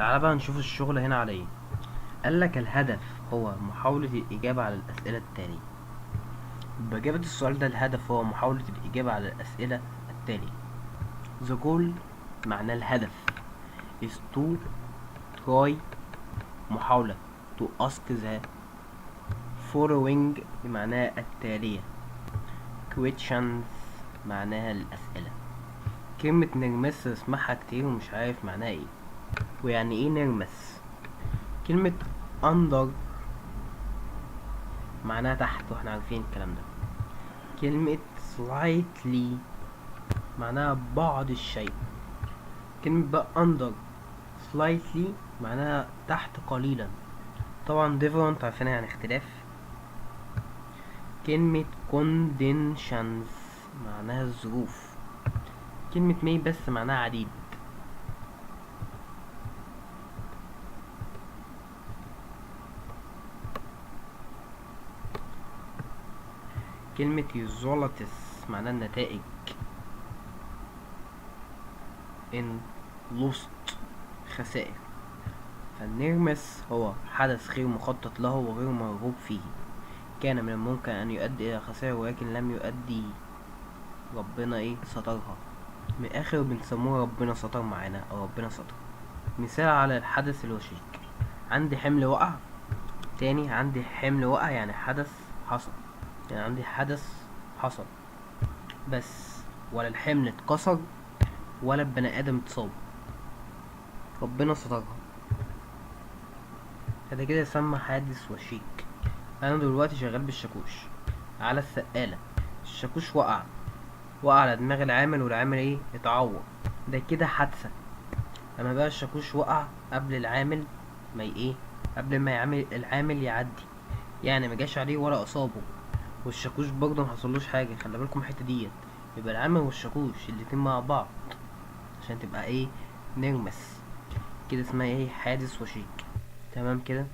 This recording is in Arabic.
تعال بقى نشوف الشغل هنا على ايه. قالك الهدف هو محاولة الإجابة على الأسئلة التالية. بإجابة السؤال ده الهدف هو محاولة الإجابة على الأسئلة التالية. The goal معناه الهدف is to try محاولة to ask the following بمعناه التالية questions معناها الأسئلة. كلمة نرمس اسمعها كتير ومش عارف معناها ايه ويعني ايه نرمس. كلمة under معناها تحت واحنا عارفين الكلام ده. كلمة slightly معناها بعض الشيء. كلمة بقى under slightly معناها تحت قليلا. طبعا different عارفينها يعني اختلاف. كلمة conditions معناها الظروف. كلمة may بس معناها عديد. كلمة results معناها النتائج. in lost خسائر. فالنرمس هو حدث غير مخطط له وغير مرغوب فيه، كان من الممكن أن يؤدي إلى خسائر ولكن لم يؤدي، ربنا سترها. من الآخر بنسموه ربنا ستر معانا أو ربنا ستر. مثال على الحدث الوشيك: عندي حمل وقع. تاني، عندي حمل وقع يعني حدث حصل، يعني عندي حدث حصل بس ولا الحمل اتكسر ولا البني آدم اتصاب، ربنا سترها. هذا كده يسمى حادث وشيك. أنا دلوقتي شغال بالشاكوش على السقالة، الشاكوش وقع على دماغ العامل والعامل اتعور، ده كده حادثة. اما بقى الشاكوش وقع قبل العامل ما قبل ما يعمل العامل يعدي، يعني ما جاش عليه ولا اصابه، والشاكوش برضه محصلوش حاجه. خلي بالكم الحته ديت، يبقى العامل والشاكوش الاتنين مع بعض عشان تبقى نرمس كده، اسمها حادث وشيك. تمام كده.